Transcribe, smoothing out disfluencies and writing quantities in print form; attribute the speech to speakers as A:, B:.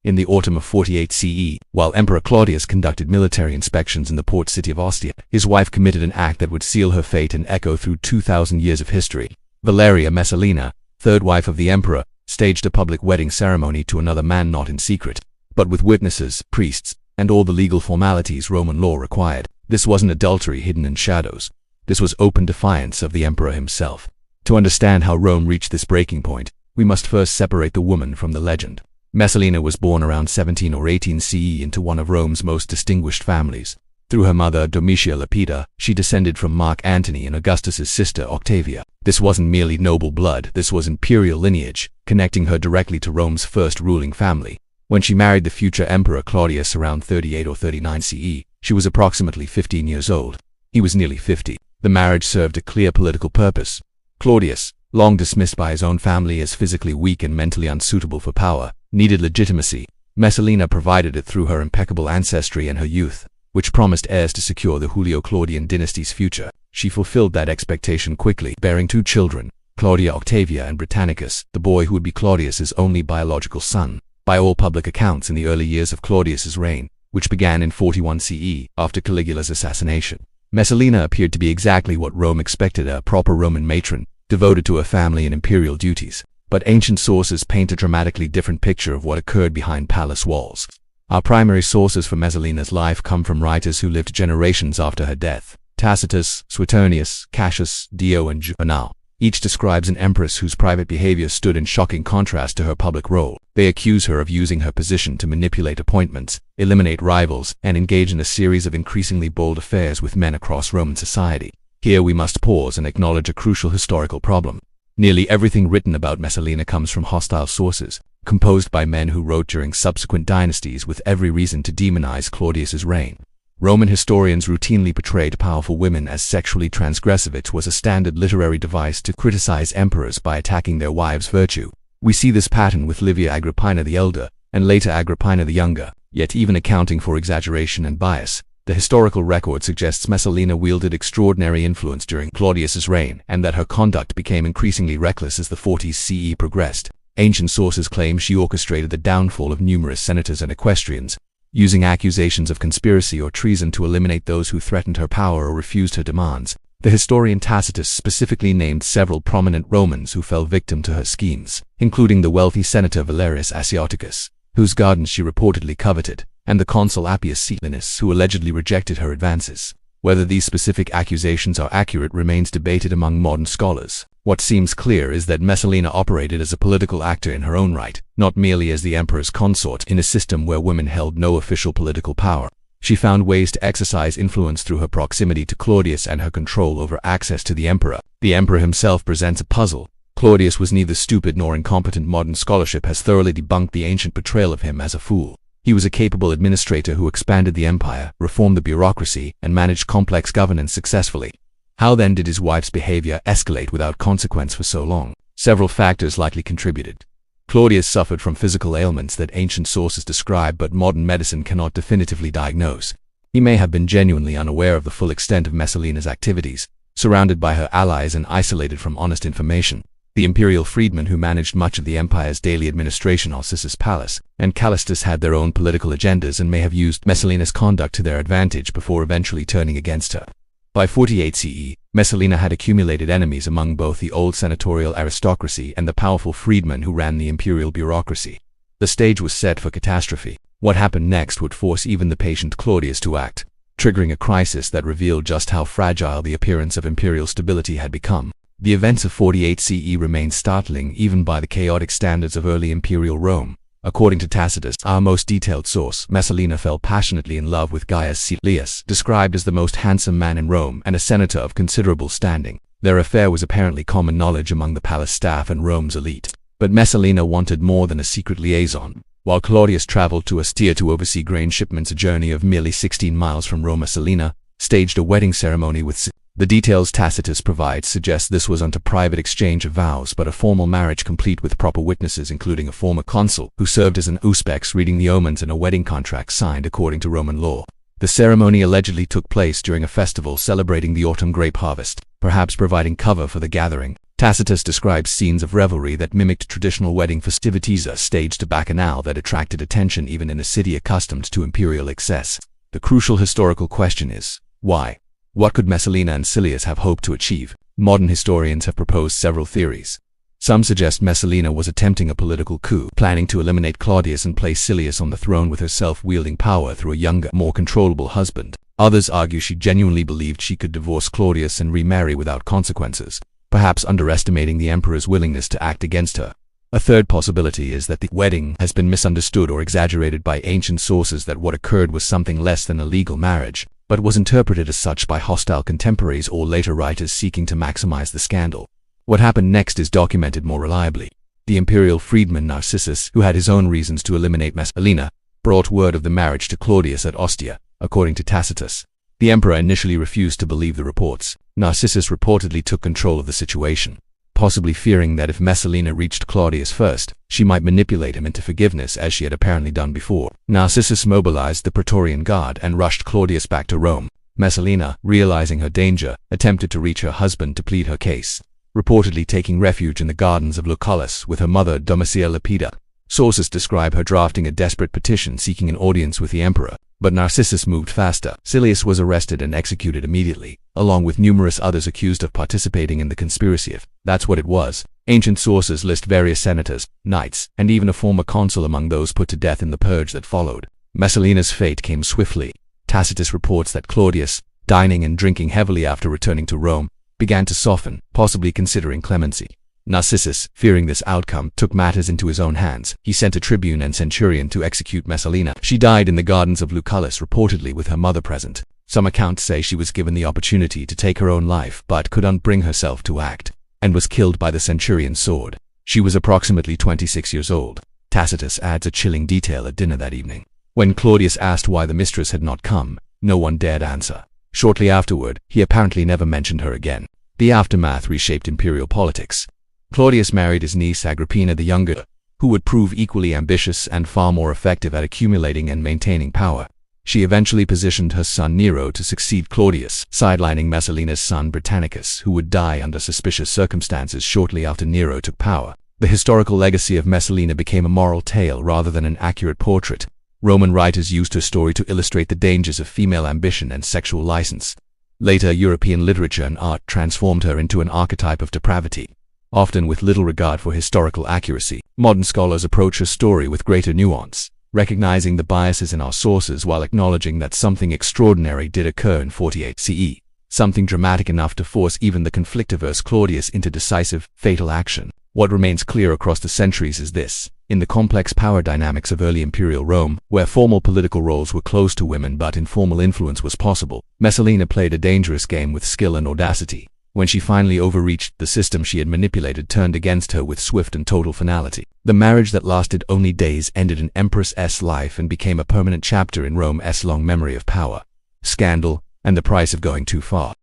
A: In the autumn of 48 CE, while Emperor Claudius conducted military inspections in the port city of Ostia, his wife committed an act that would seal her fate and echo through 2,000 years of history. Valeria Messalina, third wife of the emperor, staged a public wedding ceremony to another man, not in secret, but with witnesses, priests, and all the legal formalities Roman law required. This wasn't adultery hidden in shadows. This was open defiance of the emperor himself. To understand how Rome reached this breaking point, we must first separate the woman from the legend. Messalina was born around 17 or 18 CE into one of Rome's most distinguished families. Through her mother, Domitia Lepida, she descended from Mark Antony and Augustus's sister Octavia. This wasn't merely noble blood, this was imperial lineage, connecting her directly to Rome's first ruling family. When she married the future Emperor Claudius around 38 or 39 CE, she was approximately 15 years old. He was nearly 50. The marriage served a clear political purpose. Claudius, long dismissed by his own family as physically weak and mentally unsuitable for power, needed legitimacy. Messalina provided it through her impeccable ancestry and her youth, which promised heirs to secure the Julio-Claudian dynasty's future. She fulfilled that expectation quickly, bearing 2 children, Claudia Octavia and Britannicus, the boy who would be Claudius's only biological son. By all public accounts, in the early years of Claudius's reign, which began in 41 CE, after Caligula's assassination, Messalina appeared to be exactly what Rome expected, a proper Roman matron, devoted to her family and imperial duties. But ancient sources paint a dramatically different picture of what occurred behind palace walls. Our primary sources for Messalina's life come from writers who lived generations after her death. Tacitus, Suetonius, Cassius, Dio, and Juvenal. Each describes an empress whose private behavior stood in shocking contrast to her public role. They accuse her of using her position to manipulate appointments, eliminate rivals, and engage in a series of increasingly bold affairs with men across Roman society. Here we must pause and acknowledge a crucial historical problem. Nearly everything written about Messalina comes from hostile sources, composed by men who wrote during subsequent dynasties with every reason to demonize Claudius's reign. Roman historians routinely portrayed powerful women as sexually transgressive. It was a standard literary device to criticize emperors by attacking their wives' virtue. We see this pattern with Livia Agrippina the Elder, and later Agrippina the Younger. Yet even accounting for exaggeration and bias, the historical record suggests Messalina wielded extraordinary influence during Claudius's reign, and that her conduct became increasingly reckless as the 40s CE progressed. Ancient sources claim she orchestrated the downfall of numerous senators and equestrians, using accusations of conspiracy or treason to eliminate those who threatened her power or refused her demands. The historian Tacitus specifically named several prominent Romans who fell victim to her schemes, including the wealthy senator Valerius Asiaticus, whose gardens she reportedly coveted, and the consul Appius Caelinus, who allegedly rejected her advances. Whether these specific accusations are accurate remains debated among modern scholars. What seems clear is that Messalina operated as a political actor in her own right, not merely as the emperor's consort in a system where women held no official political power. She found ways to exercise influence through her proximity to Claudius and her control over access to the emperor. The emperor himself presents a puzzle. Claudius was neither stupid nor incompetent. Modern scholarship has thoroughly debunked the ancient portrayal of him as a fool. He was a capable administrator who expanded the empire, reformed the bureaucracy, and managed complex governance successfully. How then did his wife's behavior escalate without consequence for so long? Several factors likely contributed. Claudius suffered from physical ailments that ancient sources describe but modern medicine cannot definitively diagnose. He may have been genuinely unaware of the full extent of Messalina's activities, surrounded by her allies and isolated from honest information. The imperial freedmen who managed much of the empire's daily administration, Alcissus Pallas and Callistus, had their own political agendas and may have used Messalina's conduct to their advantage before eventually turning against her. By 48 CE, Messalina had accumulated enemies among both the old senatorial aristocracy and the powerful freedmen who ran the imperial bureaucracy. The stage was set for catastrophe. What happened next would force even the patient Claudius to act, triggering a crisis that revealed just how fragile the appearance of imperial stability had become. The events of 48 CE remain startling even by the chaotic standards of early imperial Rome. According to Tacitus, our most detailed source, Messalina fell passionately in love with Gaius Caelius, described as the most handsome man in Rome and a senator of considerable standing. Their affair was apparently common knowledge among the palace staff and Rome's elite. But Messalina wanted more than a secret liaison. While Claudius traveled to Ostia to oversee grain shipments, a journey of merely 16 miles from Rome, Messalina staged a wedding ceremony with the details Tacitus provides suggest this was not a private exchange of vows but a formal marriage complete with proper witnesses, including a former consul who served as an auspex reading the omens and a wedding contract signed according to Roman law. The ceremony allegedly took place during a festival celebrating the autumn grape harvest, perhaps providing cover for the gathering. Tacitus describes scenes of revelry that mimicked traditional wedding festivities, a staged bacchanal that attracted attention even in a city accustomed to imperial excess. The crucial historical question is, why? What could Messalina and Silius have hoped to achieve? Modern historians have proposed several theories. Some suggest Messalina was attempting a political coup, planning to eliminate Claudius and place Silius on the throne with herself wielding power through a younger, more controllable husband. Others argue she genuinely believed she could divorce Claudius and remarry without consequences, perhaps underestimating the emperor's willingness to act against her. A third possibility is that the wedding has been misunderstood or exaggerated by ancient sources, that what occurred was something less than a legal marriage, but was interpreted as such by hostile contemporaries or later writers seeking to maximize the scandal. What happened next is documented more reliably. The imperial freedman Narcissus, who had his own reasons to eliminate Messalina, brought word of the marriage to Claudius at Ostia, according to Tacitus. The emperor initially refused to believe the reports. Narcissus reportedly took control of the situation, possibly fearing that if Messalina reached Claudius first, she might manipulate him into forgiveness, as she had apparently done before. Narcissus mobilized the Praetorian Guard and rushed Claudius back to Rome. Messalina, realizing her danger, attempted to reach her husband to plead her case, reportedly taking refuge in the gardens of Lucullus with her mother Domitia Lepida. Sources describe her drafting a desperate petition seeking an audience with the emperor, but Narcissus moved faster. Silius was arrested and executed immediately, along with numerous others accused of participating in the conspiracy. If that's what it was, ancient sources list various senators, knights, and even a former consul among those put to death in the purge that followed. Messalina's fate came swiftly. Tacitus reports that Claudius, dining and drinking heavily after returning to Rome, began to soften, possibly considering clemency. Narcissus, fearing this outcome, took matters into his own hands. He sent a tribune and centurion to execute Messalina. She died in the gardens of Lucullus, reportedly with her mother present. Some accounts say she was given the opportunity to take her own life, but could not bring herself to act, and was killed by the centurion's sword. She was approximately 26 years old. Tacitus adds a chilling detail at dinner that evening. When Claudius asked why the mistress had not come, no one dared answer. Shortly afterward, he apparently never mentioned her again. The aftermath reshaped imperial politics. Claudius married his niece Agrippina the Younger, who would prove equally ambitious and far more effective at accumulating and maintaining power. She eventually positioned her son Nero to succeed Claudius, sidelining Messalina's son Britannicus, who would die under suspicious circumstances shortly after Nero took power. The historical legacy of Messalina became a moral tale rather than an accurate portrait. Roman writers used her story to illustrate the dangers of female ambition and sexual license. Later, European literature and art transformed her into an archetype of depravity, often with little regard for historical accuracy. Modern scholars approach her story with greater nuance, recognizing the biases in our sources while acknowledging that something extraordinary did occur in 48 CE, something dramatic enough to force even the conflictiverse Claudius into decisive, fatal action. What remains clear across the centuries is this: in the complex power dynamics of early imperial Rome, where formal political roles were closed to women but informal influence was possible, Messalina played a dangerous game with skill and audacity. When she finally overreached, the system she had manipulated turned against her with swift and total finality. The marriage that lasted only days ended an empress's life and became a permanent chapter in Rome's long memory of power, scandal, and the price of going too far.